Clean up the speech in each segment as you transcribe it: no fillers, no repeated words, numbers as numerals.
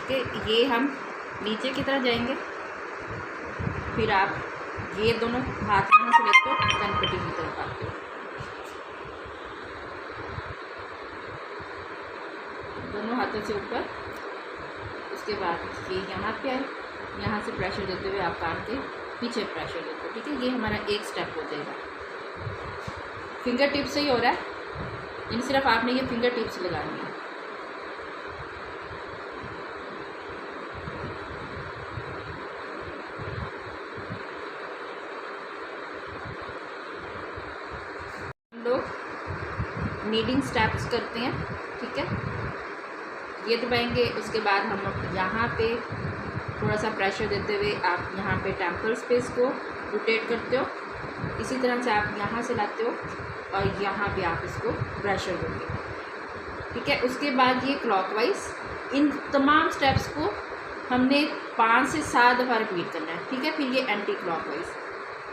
ठीक है, ये हम नीचे की तरफ जाएंगे, फिर आप ये दोनों हाथ यहाँ से लेते हो, कनपट्टी की तरफ आते हो, दोनों हाथों से ऊपर। उसके बाद ये यहाँ पे आए, यहाँ से प्रेशर देते हुए आप कान के पीछे प्रेशर देते हो। ठीक है, ये हमारा एक स्टेप हो जाएगा। फिंगर टिप से ही हो रहा है, इन सिर्फ आपने ये फिंगर टिप्स लगानी है। हम लोग नीडिंग स्टेप्स करते हैं। ठीक है, ये दबाएंगे, उसके बाद हम यहाँ पे थोड़ा सा प्रेशर देते हुए आप यहाँ पे टेम्पल स्पेस को रोटेट करते हो। इसी तरह से आप यहाँ से लाते हो और यहाँ पे आप इसको प्रेशर दोगे। ठीक है, उसके बाद ये क्लॉकवाइज इन तमाम स्टेप्स को हमने 5 से 7 दफ़ा रिपीट करना है। ठीक है, फिर ये एंटी क्लॉकवाइज।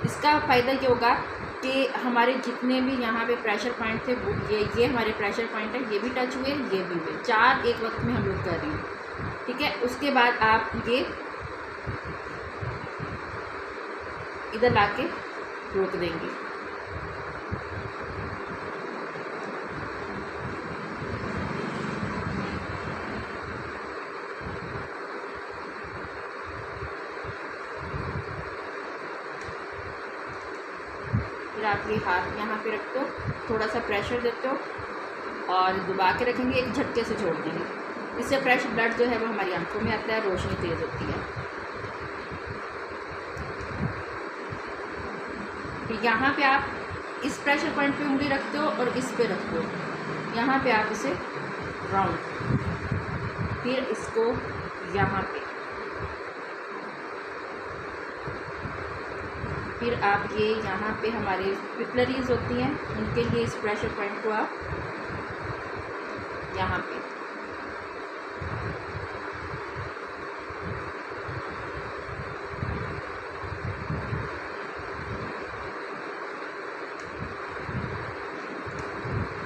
इसका फ़ायदा ये होगा कि हमारे जितने भी यहाँ पे प्रेशर पॉइंट थे वो ये हमारे प्रेशर पॉइंट है, ये भी टच हुए, ये भी हुए, 4 एक वक्त में हम लोग कर रहे हैं। ठीक है, उसके बाद आप ये इधर लाके रोक देंगे। फिर आप ये हाथ यहाँ पे रखते हो, थोड़ा सा प्रेशर देते हो और दबा के रखेंगे, एक झटके से छोड़ देंगे। इससे फ्रेश ब्लड जो है वो हमारी आंखों में आता है, रोशनी तेज़ होती है। फिर यहाँ पे आप इस प्रेशर पॉइंट पे उंगली रखते हो और इस पे रखते हो, यहाँ पे आप इसे राउंड, फिर इसको यहाँ पे, फिर आप ये यहाँ पे हमारे पिपलरीज होती हैं, उनके लिए इस प्रेशर पॉइंट को आप यहाँ पे,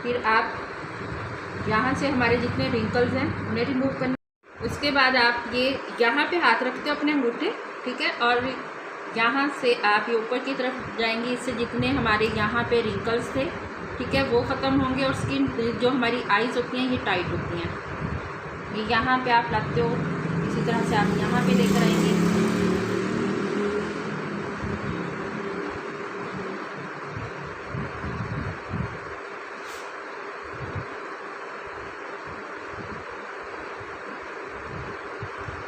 फिर आप यहाँ से हमारे जितने रिंकल्स हैं उन्हें रिमूव करना। उसके बाद आप ये यहाँ पे हाथ रखते हो अपने अंगूठे। ठीक है, और यहाँ से आप ये ऊपर की तरफ जाएंगे, इससे जितने हमारे यहाँ पे रिंकल्स थे, ठीक है, वो ख़त्म होंगे और स्किन जो हमारी आइज़ होती हैं ये टाइट होती हैं। ये यहाँ पे आप लाते हो, इसी तरह से आप यहाँ पे लेकर आएंगे।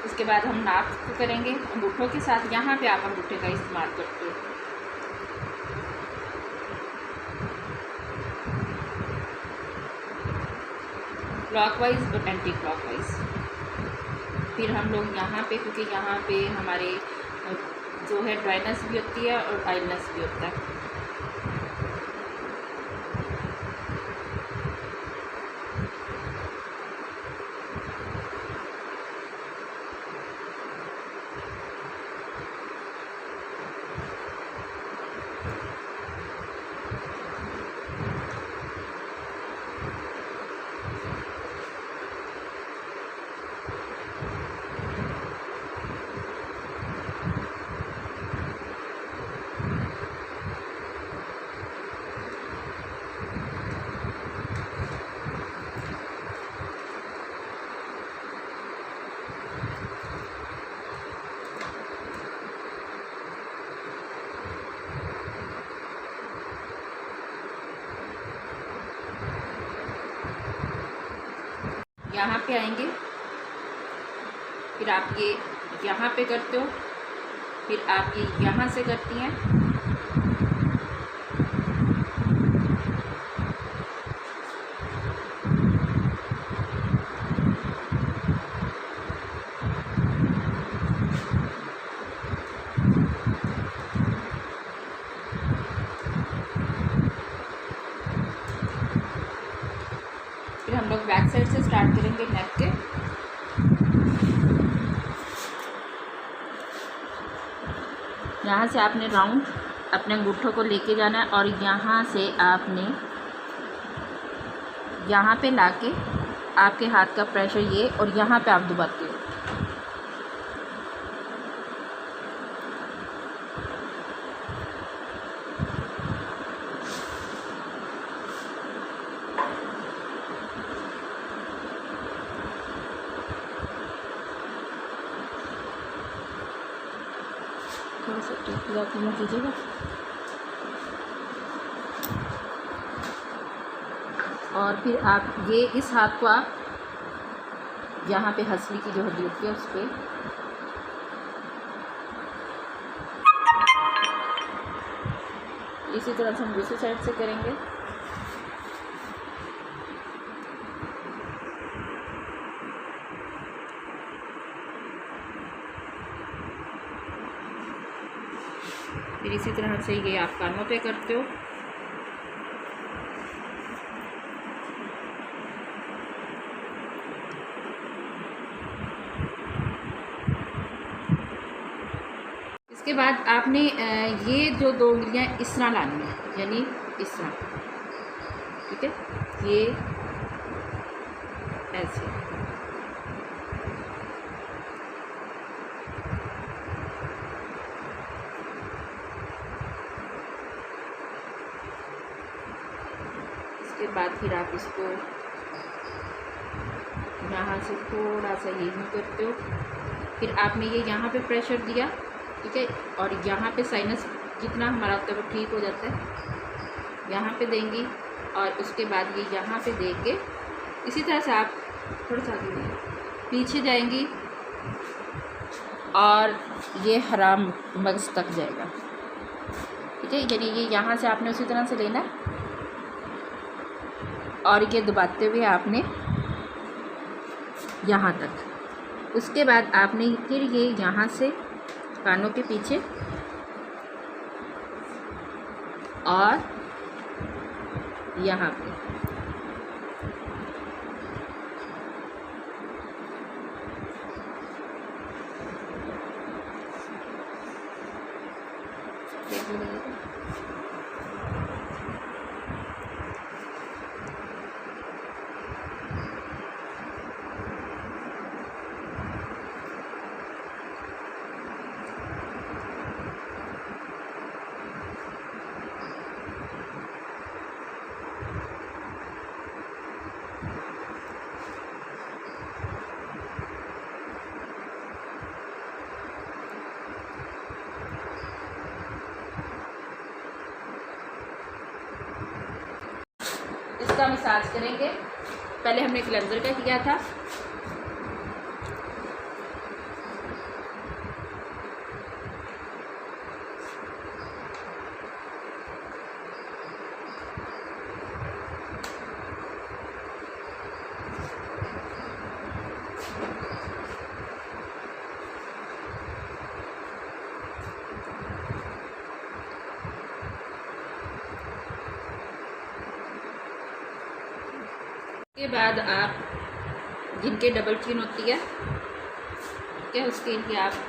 उसके बाद हम नाक को करेंगे अंगूठों के साथ, यहाँ पे आप अंगूठे का इस्तेमाल करते हो। क्लॉकवाइज और एंटी क्लॉकवाइज। फिर हम लोग यहाँ पे, क्योंकि यहाँ पे हमारे जो है ड्राइनेस भी होती है और आइलनेस भी होता है। यहाँ पे आएंगे, फिर आप ये यहाँ पे करते हो, फिर आप ये यहाँ से करती हैं, फिर हम लोग बैक साइड से स्टार्ट करेंगे नेक के। यहाँ से आपने राउंड अपने अंगूठों को लेके जाना है और यहाँ से आपने यहाँ पे लाके आपके हाथ का प्रेशर ये और यहाँ पे आप दबाते हो। थोड़ा सा टेप लगा करना कीजिएगा। और फिर आप ये इस हाथ को आप यहाँ पे हंसली की जो हड्डी होती है उस पर इसी तरह से हम दूसरी साइड से करेंगे। फिर इसी तरह से ये आप कानों पे करते हो। इसके बाद आपने ये जो 2 उंगलियां इस तरह लानी है, यानी इस तरह, ठीक है, ये ऐसे। इसके बाद फिर आप इसको यहाँ से थोड़ा सा ये यूँ करते हो। फिर आपने ये यहाँ पे प्रेशर दिया, ठीक है, और यहाँ पे साइनस जितना हमारा होता है वो ठीक हो जाता है, यहाँ पे देंगी। और उसके बाद ये यहाँ पे दे के इसी तरह से आप थोड़ा सा आगे पीछे जाएंगी और ये हराम मगज़ तक जाएगा, ठीक है। यानी ये यहाँ से आपने उसी तरह से लेना है और ये दबाते हुए आपने यहाँ तक। उसके बाद आपने फिर ये यहाँ से कानों के पीछे और यहाँ पे इसका मसाज करेंगे। पहले हमने क्लेंजर का किया था, के बाद आप जिनके डबल चिन होती है, क्या उसके लिए आप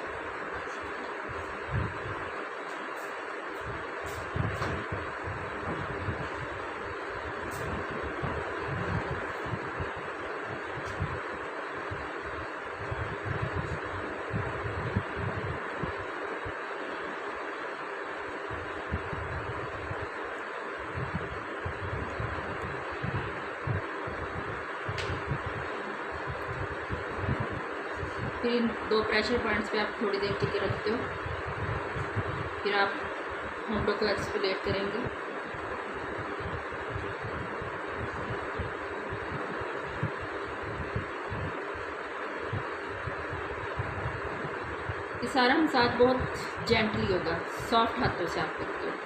फिर इन 2 प्रेशर पॉइंट्स पे आप थोड़ी देर के लिए रखते हो। फिर आप होंठों को एक्सफोलिएट करेंगे। ये सारा मसाज बहुत जेंटली होगा, सॉफ्ट हाथों से आप करते हो।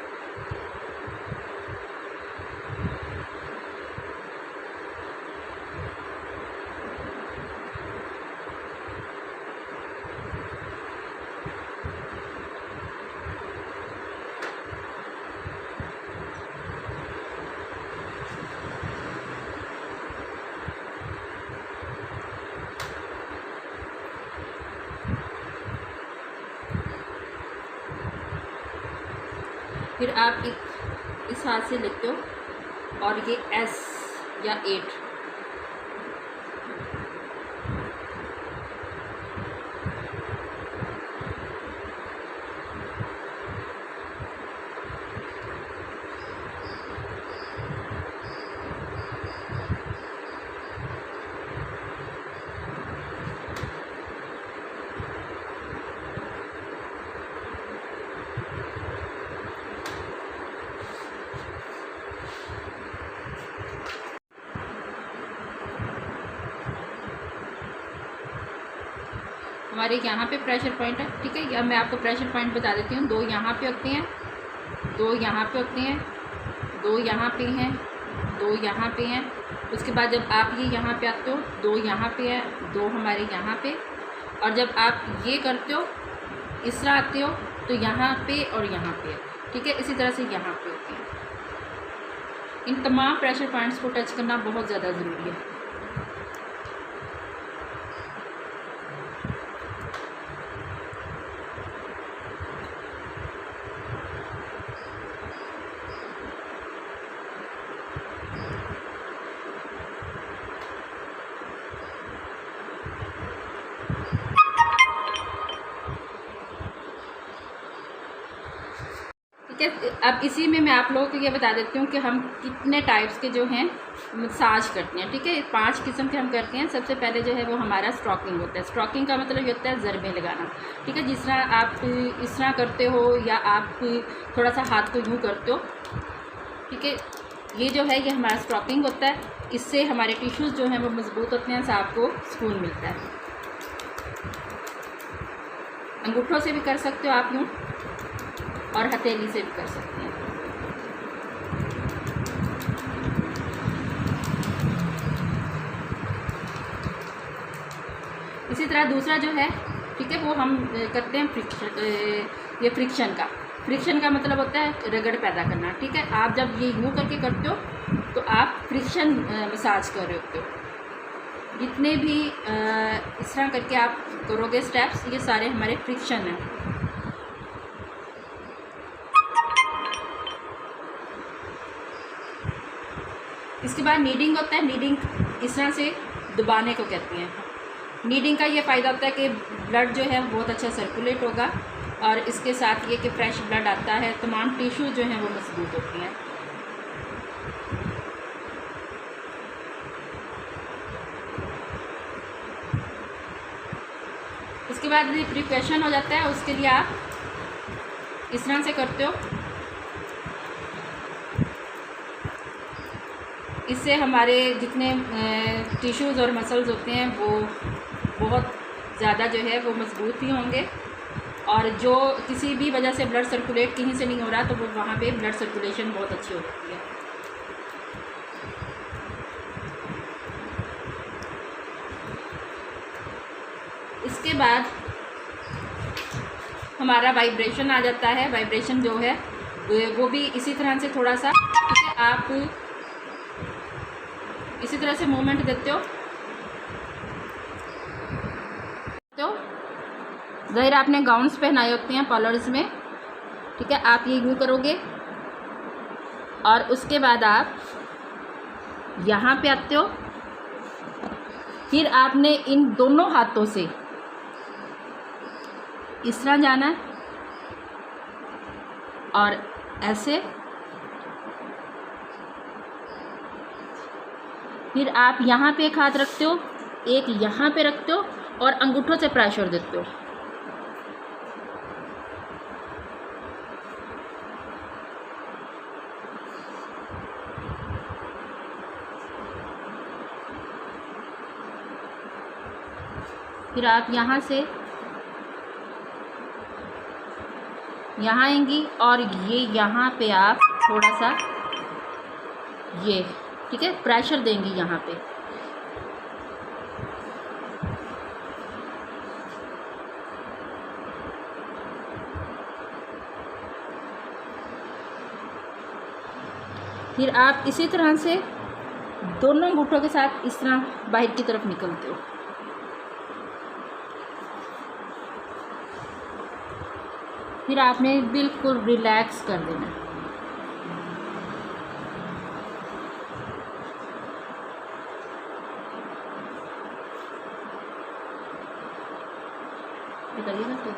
फिर आप इस हाथ से लेते हो और ये S या 8 हमारे यहाँ पे प्रेशर पॉइंट है, ठीक है। या मैं आपको प्रेशर पॉइंट बता देती हूँ। 2 यहाँ पे होते हैं, 2 यहाँ पे होते हैं, 2 यहाँ पे हैं, 2 यहाँ पे हैं। उसके बाद जब आप ये यहाँ पे आते हो 2 यहाँ पे हैं, 2 हमारे यहाँ पे। और जब आप ये करते हो इस तरह आते हो तो यहाँ पे और यहाँ पे, ठीक है। इसी तरह से यहाँ पे होते हैं। इन तमाम प्रेशर पॉइंट्स को टच करना बहुत ज़्यादा ज़रूरी है। ठीक है। अब इसी में मैं आप लोगों को ये बता देती हूँ कि हम कितने टाइप्स के जो हैं मसाज करते हैं, ठीक है। 5 किस्म के हम करते हैं। सबसे पहले जो है वो हमारा स्ट्रोकिंग होता है। स्ट्रोकिंग का मतलब ये होता है ज़रबे लगाना, ठीक है। जिस तरह आप इस तरह करते हो या आप थोड़ा सा हाथ को यूँ करते हो, ठीक है। ये जो है ये हमारा स्ट्रोकिंग होता है। इससे हमारे टिश्यूज़ जो हैं वो मजबूत होते हैं, आपको सुकून मिलता है। अंगूठों से भी कर सकते हो आप यूँ, और हथेली से भी कर सकते हैं। इसी तरह दूसरा जो है, ठीक है, वो हम करते हैं फ्रिक्शन। ये फ्रिक्शन का मतलब होता है रगड़ पैदा करना, ठीक है। आप जब ये यूँ करके करते हो तो आप फ्रिक्शन मसाज कर रहे होते हो। जितने भी इस तरह करके आप करोगे स्टेप्स, ये सारे हमारे फ्रिक्शन हैं। इसके बाद नीडिंग होता है। नीडिंग इस तरह से दबाने को कहते हैं। नीडिंग का ये फ़ायदा होता है कि ब्लड जो है बहुत अच्छा सर्कुलेट होगा, और इसके साथ ये कि फ्रेश ब्लड आता है, तमाम टिश्यू जो हैं वो मजबूत होती हैं। इसके बाद प्रिपरेशन हो जाता है। उसके लिए आप इस तरह से करते हो। इससे हमारे जितने टिश्यूज़ और मसल्स होते हैं वो बहुत ज़्यादा जो है वो मजबूत भी होंगे, और जो किसी भी वजह से ब्लड सर्कुलेट कहीं से नहीं हो रहा तो वो वहाँ पे ब्लड सर्कुलेशन बहुत अच्छी होती है। इसके बाद हमारा वाइब्रेशन आ जाता है। वाइब्रेशन जो है वो भी इसी तरह से थोड़ा सा, ठीक है, आप इसी तरह से मूवमेंट देते हो तो ज़ाहिर आपने गाउन्स पहनाए होते हैं पार्लर्स में, ठीक है। आप ये यूँ करोगे और उसके बाद आप यहाँ पे आते हो। फिर आपने इन दोनों हाथों से इस तरह जाना है और ऐसे। फिर आप यहाँ पे एक हाथ रखते हो, एक यहाँ पे रखते हो और अंगूठों से प्रेशर देते हो। फिर आप यहाँ से यहाँ आएंगी और ये यहाँ पे आप थोड़ा सा ये, ठीक है, प्रेशर देंगी यहाँ पे। फिर आप इसी तरह से दोनों अंगूठों के साथ इस तरह बाहर की तरफ निकलते हो। फिर आपने बिल्कुल रिलैक्स कर देना है। करिएगा तो